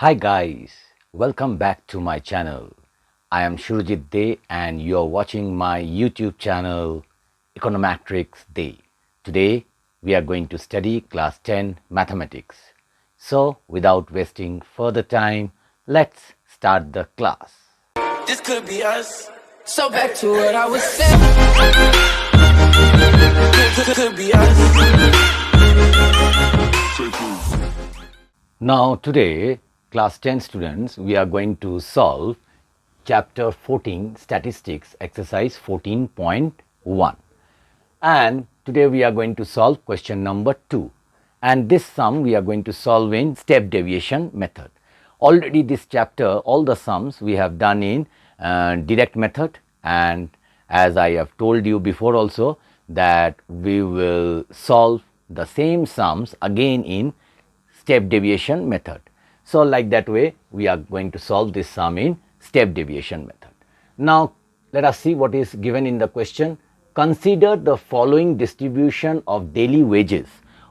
Hi guys, welcome back to my channel. I am Surajit and you are watching my YouTube channel ECONOMATRIX Day. Today we are going to study class 10 mathematics. So without wasting further time, let's start the class. This could be us. So back to what I was saying. Could be us. Now today, class 10 students, we are going to solve chapter 14 statistics exercise 14.1, and today we are going to solve question number 2, and this sum we are going to solve in step deviation method. Already this chapter, all the sums we have done in direct method, and as I have told you before also that we will solve the same sums again in step deviation method. So like that way we are going to solve this sum in step deviation method. Now let us see what is given in the question. Consider the following distribution of daily wages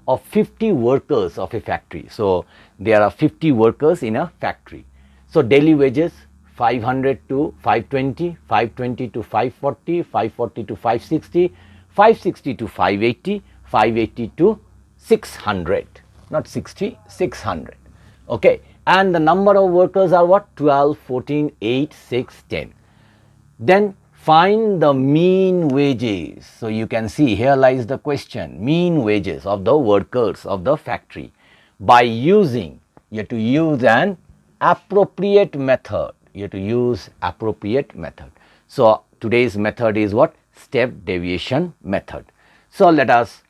of 50 workers of a factory. So there are 50 workers in a factory. So daily wages 500 to 520, 520 to 540, 540 to 560, 560 to 580, 580 to 600. Not 60, 600. Okay, and the number of workers are what? 12, 14, 8, 6, 10. Then find the mean wages. So you can see here lies the question, mean wages of the workers of the factory by using, you have to use an appropriate method. You have to use appropriate method. So today's method is what? Step deviation method. So let us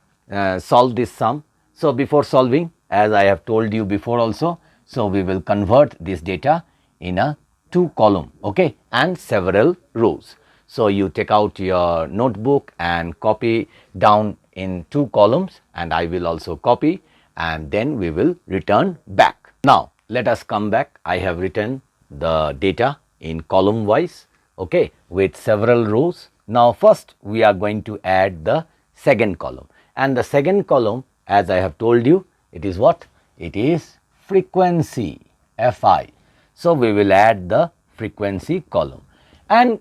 solve this sum. So before solving, as I have told you before also, so we will convert this data in a 2 column, okay, and several rows. So you take out your notebook and copy down in 2 columns, and I will also copy, and then we will return back. Now let us come back. I have written the data in column wise, okay, with several rows. Now first we are going to add the second column, and the second column, as I have told you, it is what? It is frequency, Fi. So we will add the frequency column, and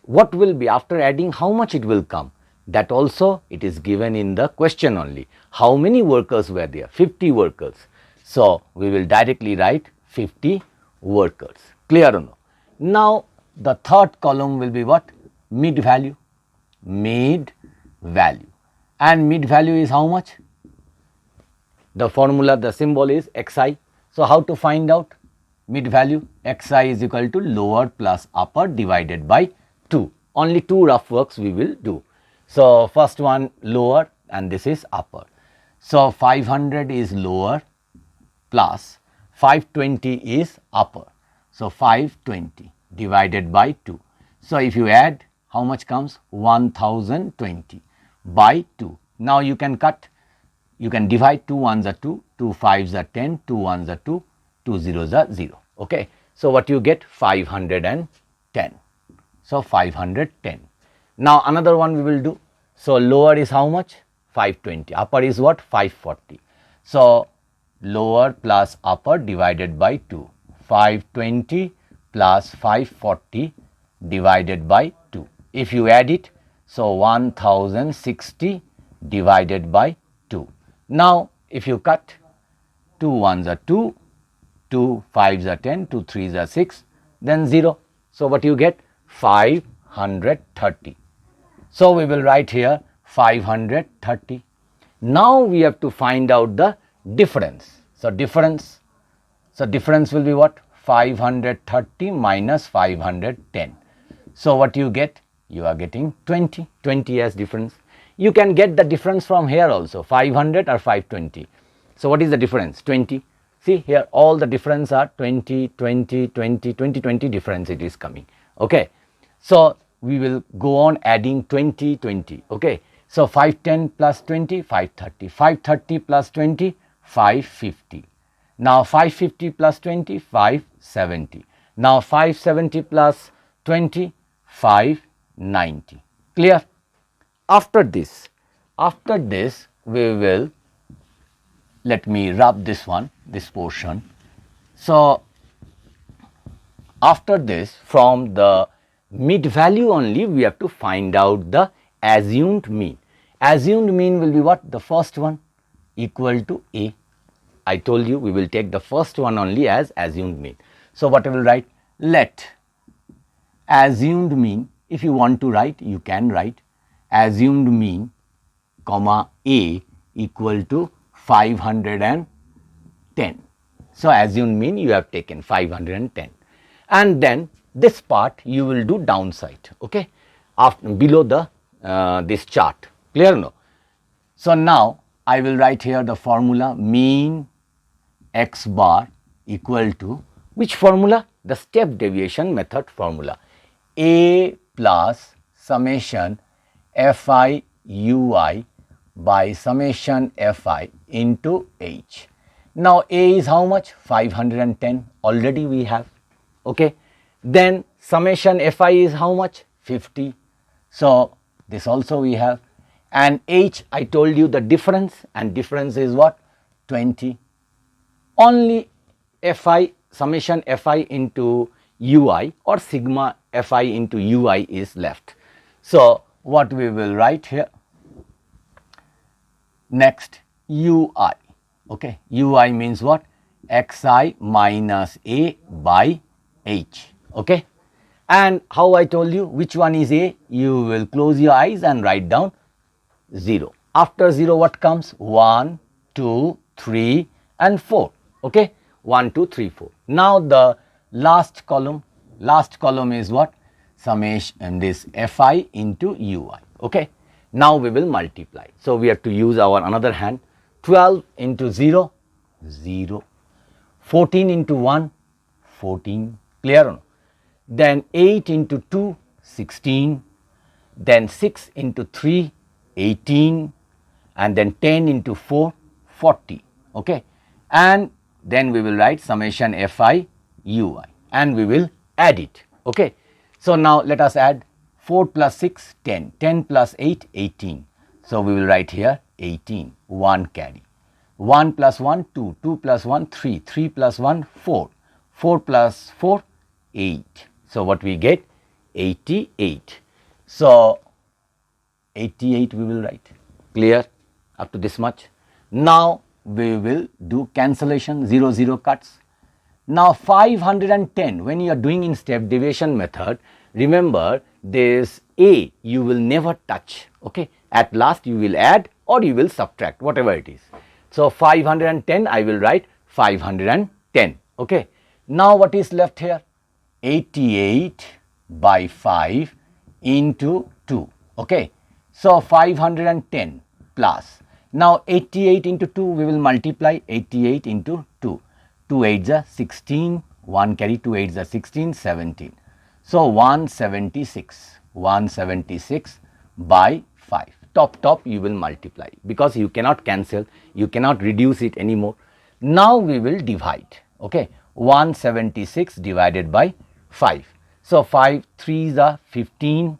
what will be after adding, how much it will come, that also it is given in the question only. How many workers were there? 50 workers. So we will directly write 50 workers. Clear or no? Now the third column will be what? Mid value. Mid value. And mid value is how much? The formula, the symbol is xi. So how to find out mid value? Xi is equal to lower plus upper divided by 2. Only 2 rough works we will do. So first one lower and this is upper. So 500 is lower plus 520 is upper. So 520 divided by 2. So if you add, how much comes? 1020 by 2. Now you can cut. You can divide. 2 ones are 2, 2 5s are 10, 2 ones are 2, 2 zeros are 0. Okay. So what you get? 510. So 510. Now another one we will do. So lower is how much? 520. Upper is what? 540. So lower plus upper divided by 2. 520 plus 540 divided by 2. If you add it, so 1060 divided by 2. Now if you cut, 2 ones are 2, 2 5s are 10, 2 3s are 6, then 0. So what you get? 530. So we will write here 530. Now we have to find out the difference. So difference will be what? 530 minus 510. So what you get? You are getting 20 as difference. You can get the difference from here also, 500 or 520. So what is the difference? 20. See here, all the difference are 20, 20, 20, 20, 20 difference it is coming. Okay. So we will go on adding 20, 20. Okay. So 510 plus 20, 530. 530 plus 20, 550. Now 550 plus 20, 570. Now 570 plus 20, 590. Clear? After this we will, let me rub this one, this portion. So after this, from the mid value only, we have to find out the assumed mean. Assumed mean will be what? The first one equal to A. I told you we will take the first one only as assumed mean. So, what I will write? Let assumed mean, if you want to write, you can write assumed mean comma A equal to 510. So, assumed mean you have taken 510, and then this part you will do downside, okay, after below the this chart, clear no? So, now I will write here the formula mean x bar equal to which formula? The step deviation method formula, A plus summation Fi ui by summation Fi into h. Now, A is how much? 510 already we have, okay. Then summation Fi is how much? 50. So, this also we have, and h I told you the difference, and difference is what? 20. Only Fi summation Fi into ui or sigma Fi into ui is left. So, what we will write here? Next ui, okay, ui means what? Xi minus A by h, okay. And how I told you which one is A? You will close your eyes and write down 0. After 0 what comes? 1, 2, 3 and 4, okay. 1, 2, 3, 4. Now, the last column is what? Summation and this Fi into ui, okay. Now, we will multiply. So, we have to use our another hand. 12 into 0, 0. 14 into 1, 14, clear or no? Then 8 into 2, 16. Then 6 into 3, 18. And then 10 into 4, 40, okay. And then we will write summation Fi ui and we will add it, okay. So, now let us add 4 plus 6, 10, 10 plus 8, 18. So, we will write here 18, 1 carry, 1 plus 1, 2, 2 plus 1, 3, 3 plus 1, 4, 4 plus 4, 8. So, what we get? 88. So, 88 we will write, clear up to this much. Now, we will do cancellation, 0, 0 cuts. Now, 510 when you are doing in step deviation method, remember this A you will never touch, okay. At last you will add or you will subtract, whatever it is. So, 510 I will write 510, okay. Now, what is left here? 88 by 5 into 2, okay. So, 510 plus. Now, 88 into 2 we will multiply 88 into 2. 2 8s are 16, 1 carry 2 8s are 16, 17. So, 176 by 5. Top you will multiply because you cannot cancel, you cannot reduce it anymore. Now, we will divide, okay. 176 divided by 5. So, 5 3s are 15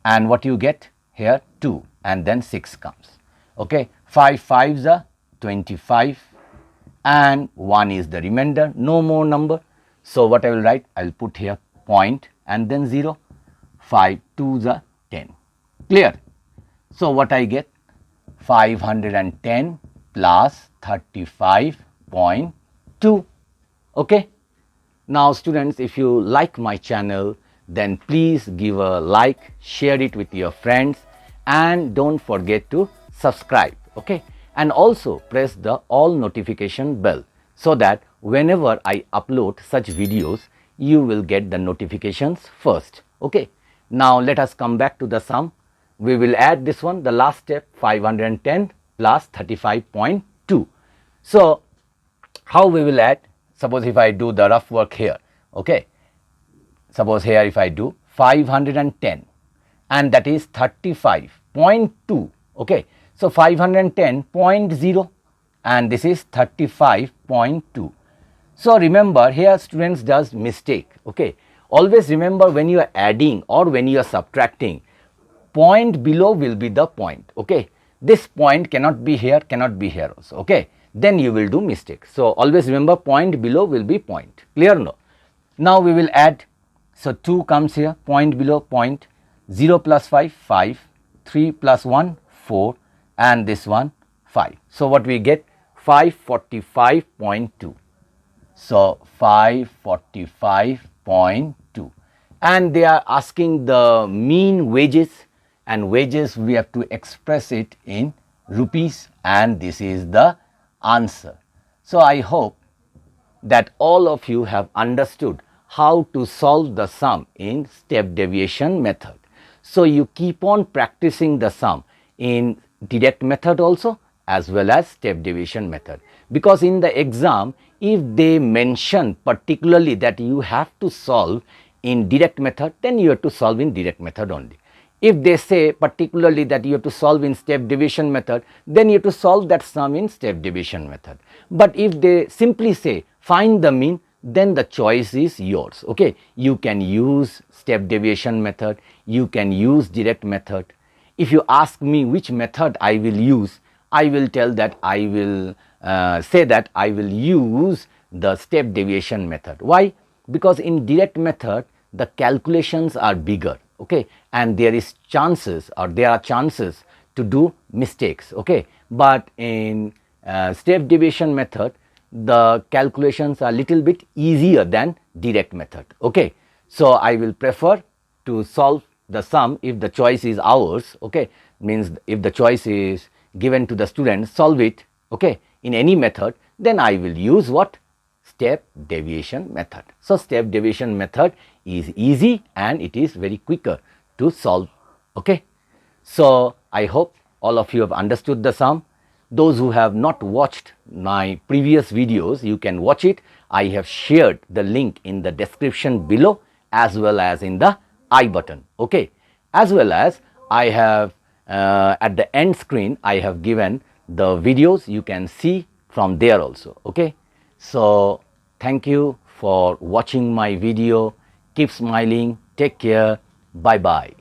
and what you get here 2 and then 6 comes, okay. 5 5s are 25 and 1 is the remainder, no more number. So, what I will write? I will put here point and then 0, 5 2s are 10, clear. So, what I get? 510 plus 35.2, okay. Now, students, if you like my channel, then please give a like, share it with your friends and don't forget to subscribe, okay. And also press the all notification bell so that whenever I upload such videos, you will get the notifications first, okay. Now, let us come back to the sum. We will add this one, the last step, 510 plus 35.2. So, how we will add? Suppose if I do the rough work here, okay. Suppose here if I do 510 and that is 35.2, okay. So, 510.0 and this is 35.2. So, remember here students does mistake, okay. Always remember when you are adding or when you are subtracting, point below will be the point, okay. This point cannot be here also, okay. Then you will do mistake. So, always remember point below will be point, clear no? Now we will add, so 2 comes here, point below point, 0 plus 5, 5, 3 plus 1, 4, and this one 5. So what we get? 545.2. So 545.2, and they are asking the mean wages, and wages we have to express it in rupees, and this is the answer. So I hope that all of you have understood how to solve the sum in step deviation method. So you keep on practicing the sum in direct method also as well as step deviation method, because in the exam if they mention particularly that you have to solve in direct method, then you have to solve in direct method only. If they say particularly that you have to solve in step deviation method, then you have to solve that sum in step deviation method. But if they simply say find the mean, then the choice is yours. Okay, you can use step deviation method, you can use direct method. If you ask me which method I will use, I will tell that I will say that I will use the step deviation method. Why? Because in direct method the calculations are bigger, okay, and there is chances, or there are chances to do mistakes, okay. But in step deviation method the calculations are little bit easier than direct method, okay. So I will prefer to solve the sum if the choice is ours, okay, means if the choice is given to the student, solve it, okay, in any method, then I will use what? Step deviation method. So step deviation method is easy and it is very quicker to solve, okay. So I hope all of you have understood the sum. Those who have not watched my previous videos, you can watch it. I have shared the link in the description below as well as in the I button, okay. As well as I have at the end screen I have given the videos, you can see from there also, okay. So thank you for watching my video. Keep smiling. Take care. Bye bye.